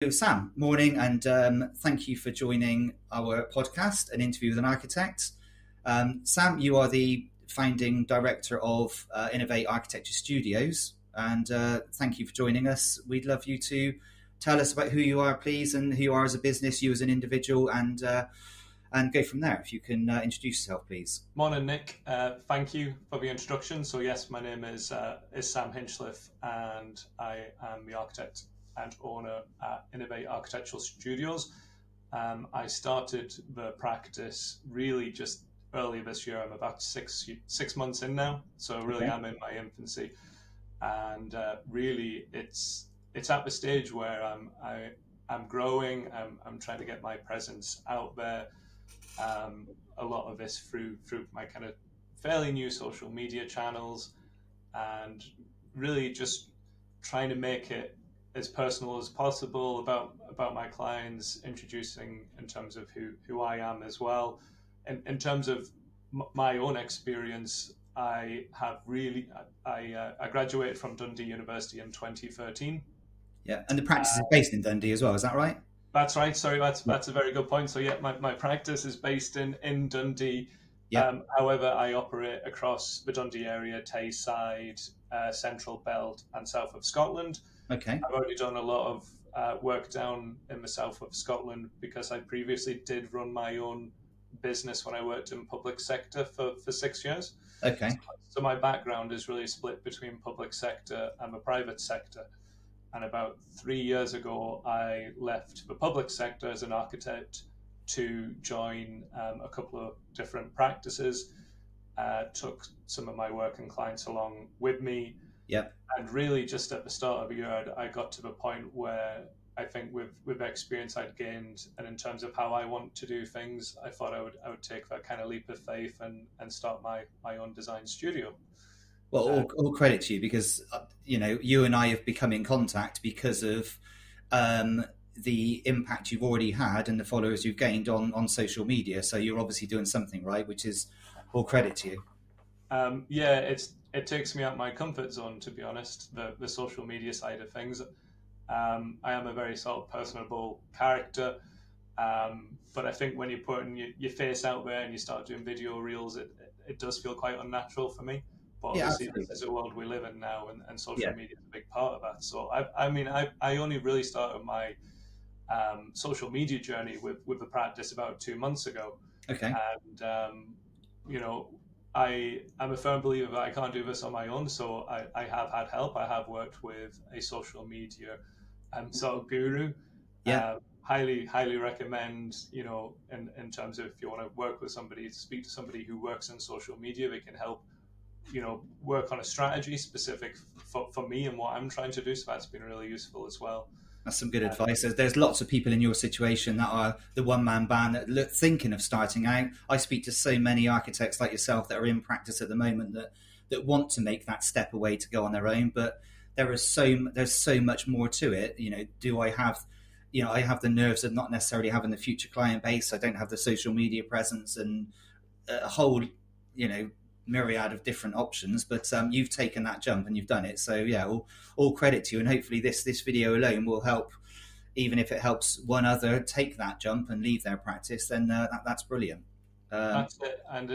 Sam, morning, and thank you for joining our podcast, An Interview with an Architect. Sam, you are the founding director of Innovate Architectural Studios, and thank you for joining us. We'd love you to tell us about who you are, please, and who you are as a business, you as an individual, and go from there. If you can introduce yourself, please. Morning, Nick. Thank you for the introduction. So yes, my name is Sam Hinchliffe, and I am the architect and owner at Innovate Architectural Studios. I started the practice really just early this year. I'm about six months in now, so really I'm in my infancy, and really it's at the stage where I'm growing. I'm trying to get my presence out there. A lot of this through my kind of fairly new social media channels, and really just trying to make it as personal as possible about my clients, introducing in terms of who I am as well. And in terms of my own experience, I graduated from Dundee University in 2013. Yeah, and the practice is based in Dundee as well, is that right? That's right. Sorry, that's a very good point. So yeah, my practice is based in Dundee. Yeah. However, I operate across the Dundee area, Tayside, Central Belt, and south of Scotland. Okay. I've already done a lot of work down in the south of Scotland because I previously did run my own business when I worked in public sector for 6 years. Okay. So my background is really split between public sector and the private sector. And about 3 years ago, I left the public sector as an architect to join a couple of different practices, took some of my working clients along with me. Yep. And really just at the start of the year, I got to the point where I think with experience I'd gained, and in terms of how I want to do things, I thought I would take that kind of leap of faith and start my own design studio. Well, all credit to you, because you and I have become in contact because of the impact you've already had and the followers you've gained on social media. So you're obviously doing something right, which is all credit to you. It takes me out my comfort zone, to be honest, the social media side of things. I am a very sort of personable character, but I think when you're putting your face out there and you start doing video reels, it does feel quite unnatural for me. But obviously, this is a world we live in now, and social media is a big part of that. So I only really started my social media journey with the practice about 2 months ago. Okay. And I'm a firm believer that I can't do this on my own, so I have had help. I have worked with a social media sort of guru. Yeah. Highly recommend, in terms of if you want to work with somebody, to speak to somebody who works in social media. They can help, work on a strategy specific for me and what I'm trying to do. So that's been really useful as well. That's some good advice. There's lots of people in your situation that are the one-man band that thinking of starting out. I speak to so many architects like yourself that are in practice at the moment that want to make that step away to go on their own, but there's so much more to it. Do I have, I have the nerves of not necessarily having the future client base. I don't have the social media presence and a whole, myriad of different options, but you've taken that jump and you've done it. So yeah, all credit to you, and hopefully this video alone will help. Even if it helps one other take that jump and leave their practice, then that's brilliant. That's it, and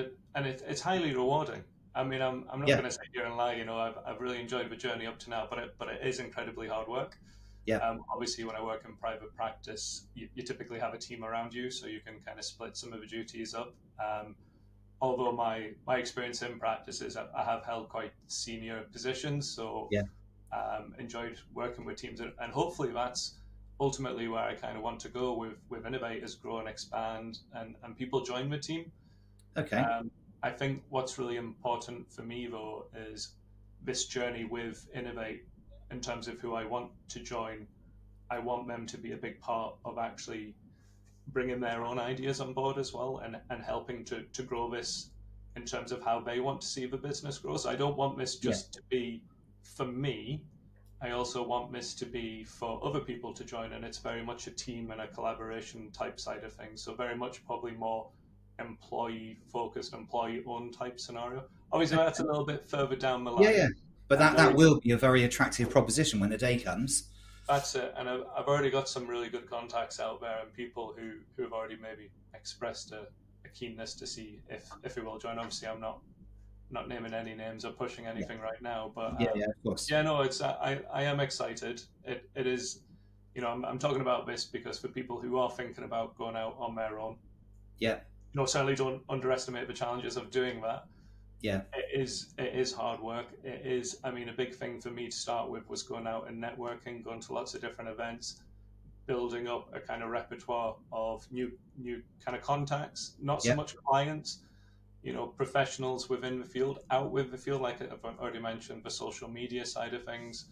it's highly rewarding. I mean, I'm not going to sit here and lie. I've really enjoyed the journey up to now, but it is incredibly hard work. Yeah. Obviously, when I work in private practice, you typically have a team around you, so you can kind of split some of the duties up. Although my experience in practice is I have held quite senior positions, so enjoyed working with teams, and hopefully that's ultimately where I kind of want to go with Innovate, is grow and expand, and people join the team. Okay. I think what's really important for me though is this journey with Innovate in terms of who I want to join. I want them to be a big part of actually bringing their own ideas on board as well, and helping to grow this in terms of how they want to see the business grow. So I don't want this just to be for me. I also want this to be for other people to join, and it's very much a team and a collaboration type side of things. So very much probably more employee focused, employee owned type scenario. Obviously that's a little bit further down the line. Yeah. But that will be a very attractive proposition when the day comes. That's it. And I've already got some really good contacts out there and people who have already maybe expressed a keenness to see if we will join. Obviously, I'm not naming any names or pushing anything right now, but Yeah, of course. yeah, no, it's I am excited. It is, I'm talking about this because for people who are thinking about going out on their own, Yeah, certainly don't underestimate the challenges of doing that. yeah, It is hard work. It is, I mean, a big thing for me to start with was going out and networking, going to lots of different events, building up a kind of repertoire of new kind of contacts, not so yeah. much clients, professionals within the field, out with the field, like I've already mentioned, the social media side of things.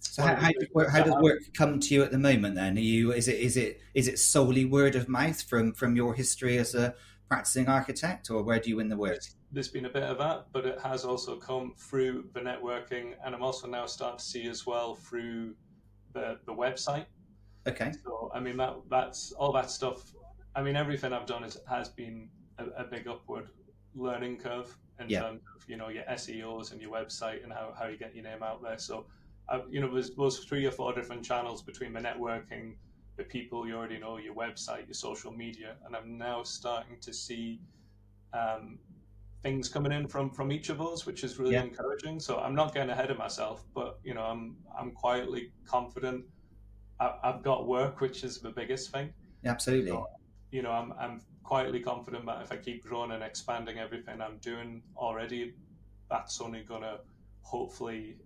So how does work come to you at the moment? Then is it solely word of mouth from your history as a practicing architect, or where do you win the work? There's been a bit of that, but it has also come through the networking, and I'm also now starting to see as well through the website. Okay. So I mean that's all that stuff. I mean everything I've done has been a big upward learning curve in terms of your SEOs and your website and how you get your name out there. So there's those 3 or 4 different channels between the networking, the people you already know, your website, your social media, and I'm now starting to see things coming in from each of those, which is really encouraging. So I'm not getting ahead of myself, but I'm quietly confident. I've got work, which is the biggest thing. Absolutely. So, I'm quietly confident that if I keep growing and expanding everything I'm doing already, that's only going to hopefully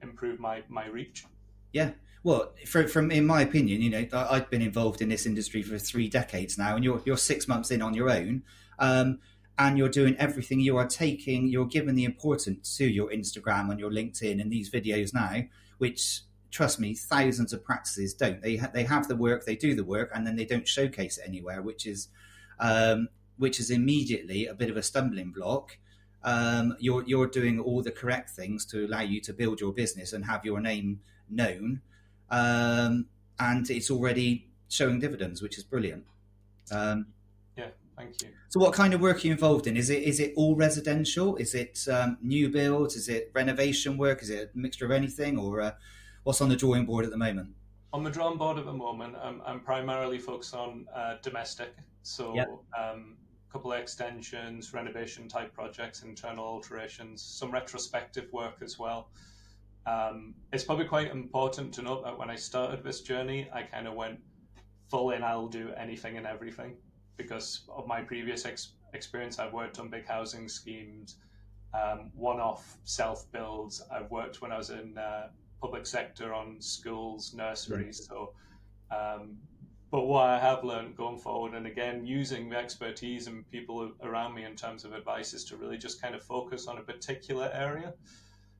improve my reach. Yeah. Well, from in my opinion, I've been involved in this industry for 3 decades now, and you're 6 months in on your own, and you're doing everything. You're giving the importance to your Instagram and your LinkedIn and these videos now, which, trust me, thousands of practices don't. They have the work, they do the work, and then they don't showcase it anywhere, which is immediately a bit of a stumbling block. You're doing all the correct things to allow you to build your business and have your name known, and it's already showing dividends, which is brilliant. Thank you. So what kind of work are you involved in? Is it all residential? Is it new builds? Is it renovation work? Is it a mixture of anything, or what's on the drawing board at the moment? On the drawing board at the moment, I'm primarily focused on domestic, so a couple of extensions, renovation type projects, internal alterations, some retrospective work as well. It's probably quite important to note that when I started this journey, I kind of went full in, I'll do anything and everything, because of my previous experience. I've worked on big housing schemes, one-off self-builds. I've worked when I was in public sector on schools, nurseries. So, but what I have learned going forward, and again, using the expertise and people around me in terms of advice, is to really just kind of focus on a particular area.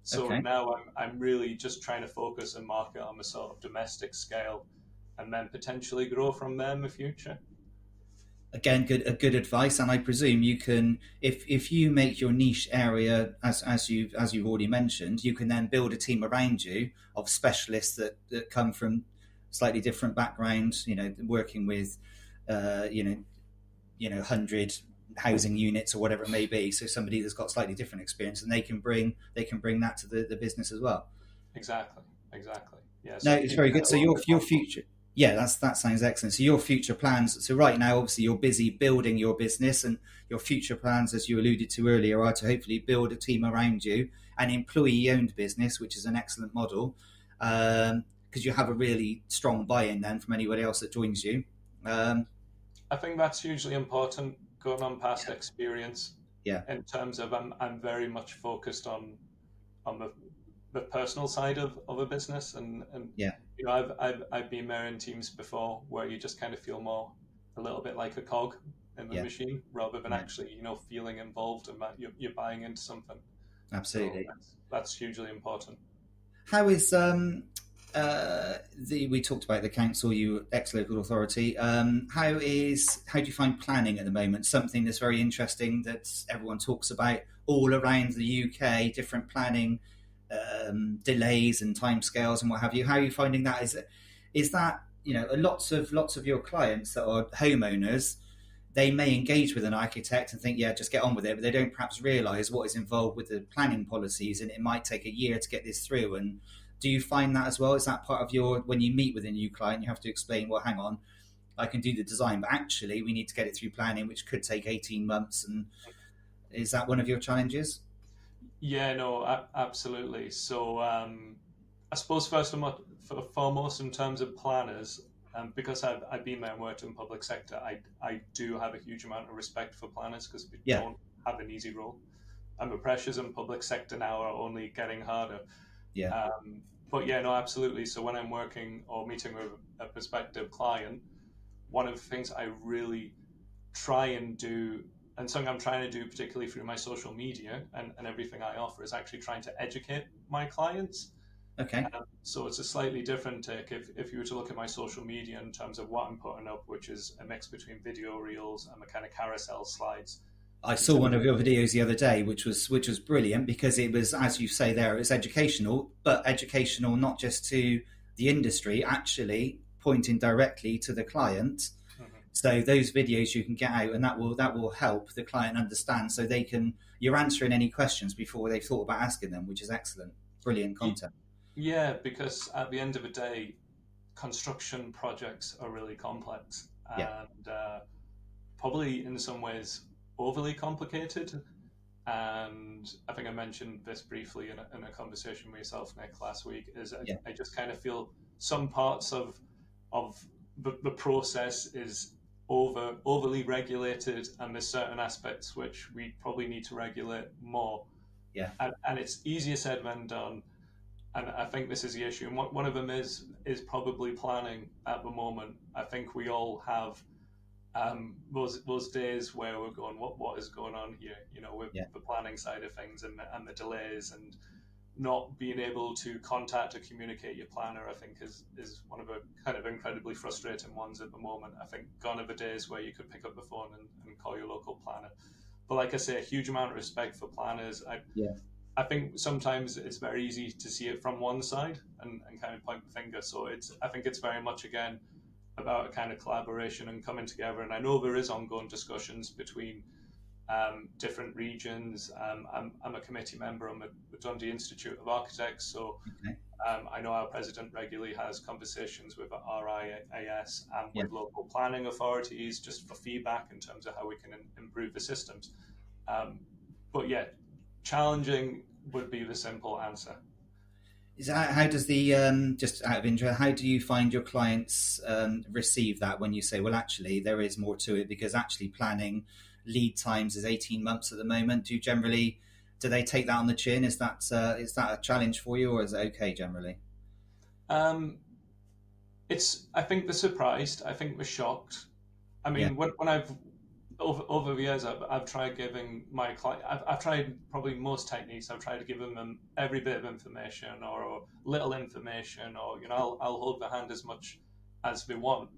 So now I'm really just trying to focus and market on the sort of domestic scale, and then potentially grow from there in the future. Again, good advice, and I presume you can, if you make your niche area as you've already mentioned, you can then build a team around you of specialists that come from slightly different backgrounds. Working with 100 housing units or whatever it may be. So somebody that's got slightly different experience, and they can bring that to the business as well. Exactly. Yeah. No, it's very good. So your future. Yeah, that sounds excellent. So your future plans. So right now, obviously, you're busy building your business, and your future plans, as you alluded to earlier, are to hopefully build a team around you, an employee-owned business, which is an excellent model, because you have a really strong buy-in then from anybody else that joins you. I think that's hugely important, going on past experience. Yeah. In terms of, I'm very much focused on the personal side of a business, and I've been there in teams before where you just kind of feel a little bit like a cog in the machine, rather than actually feeling involved and that you're buying into something. Absolutely. So that's hugely important. How is we talked about the council, you ex-local authority. How do you find planning at the moment? Something that's very interesting that everyone talks about all around the UK, different planning delays and timescales and what have you. How are you finding that? Is that lots of your clients that are homeowners, they may engage with an architect and think, just get on with it, but they don't perhaps realise what is involved with the planning policies, and it might take a year to get this through, and Do you find that as well? Is that part of your, when you meet with a new client, you have to explain, well, hang on, I can do the design, but actually we need to get it through planning, which could take 18 months. And is that one of your challenges? Yeah, no, absolutely. So I suppose first and foremost, in terms of planners, because I've been there and worked in public sector, I do have a huge amount of respect for planners because we Yeah. don't have an easy role. And the pressures in public sector now are only getting harder. Yeah. But yeah, no, absolutely. So when I'm working or meeting with a prospective client, one of the things I really try and do, and something I'm trying to do particularly through my social media and everything I offer, is actually trying to educate my clients. Okay. So it's a slightly different take if you were to look at my social media in terms of what I'm putting up, which is a mix between video reels and the kind of carousel slides. I saw one of your videos the other day, which was brilliant because it was, as you say there, it was educational, but educational not just to the industry, actually pointing directly to the client. Mm-hmm. So those videos you can get out, and that will help the client understand, so you're answering any questions before they've thought about asking them, which is excellent, brilliant content. Yeah, because at the end of the day, construction projects are really complex and probably in some ways overly complicated. And I think I mentioned this briefly in a conversation with yourself, Nick, last week, is I just kind of feel some parts of the process is overly regulated, and there's certain aspects which we probably need to regulate more. Yeah. And it's easier said than done. And I think this is the issue. And one of them is probably planning at the moment. I think we all have those days where we're going, what is going on here? You know, with the planning side of things and the delays and not being able to contact or communicate your planner, I think is one of the kind of incredibly frustrating ones at the moment. I think gone are the days where you could pick up the phone and call your local planner. But like I say, a huge amount of respect for planners. I think sometimes it's very easy to see it from one side and kind of point the finger. So I think it's very much, again, about a kind of collaboration and coming together. And I know there is ongoing discussions between different regions. I'm a committee member on the Dundee Institute of Architects. So I know our president regularly has conversations with RIAS and with local planning authorities just for feedback in terms of how we can improve the systems. But yeah, challenging would be the simple answer. How does the, just out of interest, how do you find your clients receive that when you say, well, actually, there is more to it, because actually planning lead times is 18 months at the moment? Do they take that on the chin? Is that a challenge for you, or is it okay generally? I think they're surprised. I think they're shocked. I mean, when I've over the years, I've tried giving my client, I've tried probably most techniques. I've tried to give them every bit of information or little information, or, you know, I'll hold their hand as much as they want.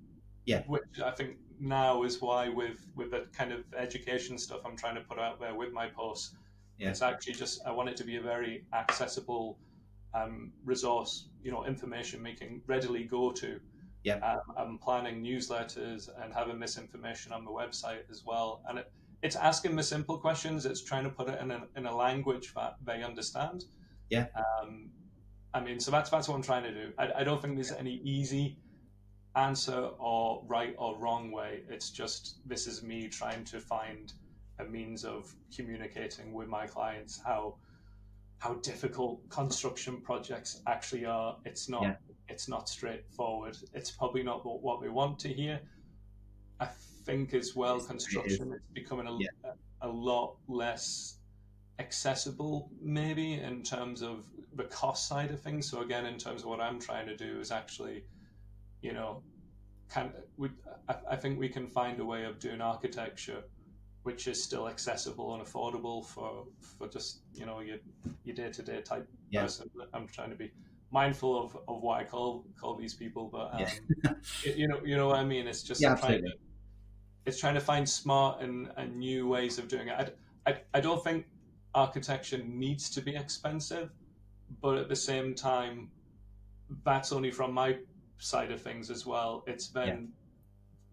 Yeah. Which I think now is why with the kind of education stuff I'm trying to put out there with my posts, it's actually just, I want it to be a very accessible resource, you know, information we can readily go to. I'm planning newsletters and having this information on the website as well. And it's asking the simple questions. It's trying to put it in a language that they understand. I mean, so that's what I'm trying to do. I don't think there's any easy answer or right or wrong way. It's just, this is me trying to find a means of communicating with my clients how difficult construction projects actually are. It's not straightforward. It's probably not what we want to hear. I think as well, construction is becoming a lot less accessible, maybe, in terms of the cost side of things. So again, in terms of what I'm trying to do is actually, you know, I think we can find a way of doing architecture which is still accessible and affordable for just, you know, your day-to-day type person. I'm trying to be mindful of what I call these people, but you know what I mean. It's just trying to find smart and new ways of doing it. I don't think architecture needs to be expensive, but at the same time, that's only from my side of things as well. It's then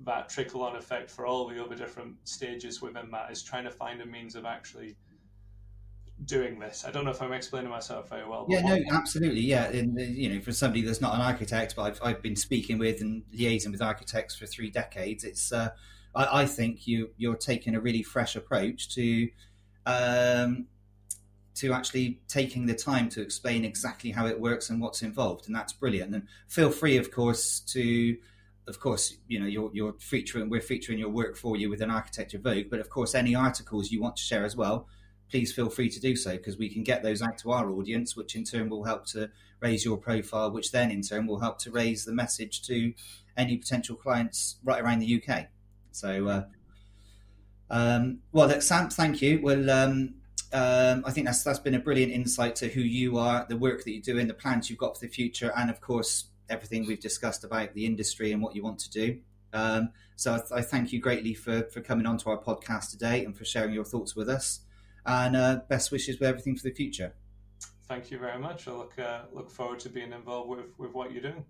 that trickle-on effect for all the other different stages within that is trying to find a means of actually doing this. I don't know if I'm explaining myself very well, but Yeah, no, absolutely. Yeah, and for somebody that's not an architect, but I've been speaking with and liaising with architects for 3 decades. It's I think you're taking a really fresh approach um, to actually taking the time to explain exactly how it works and what's involved, and that's brilliant. And feel free, of course, you're featuring, we're featuring your work for you with an Architecture Vogue, but of course, any articles you want to share as well, please feel free to do so, because we can get those out to our audience, which in turn will help to raise your profile, which then in turn will help to raise the message to any potential clients right around the UK. So, well, Sam, thank you. Well, I think that's been a brilliant insight to who you are, the work that you're doing, the plans you've got for the future, and of course everything we've discussed about the industry and what you want to do. So I thank you greatly for coming on to our podcast today and for sharing your thoughts with us. And best wishes with everything for the future. Thank you very much. I look forward to being involved with what you're doing.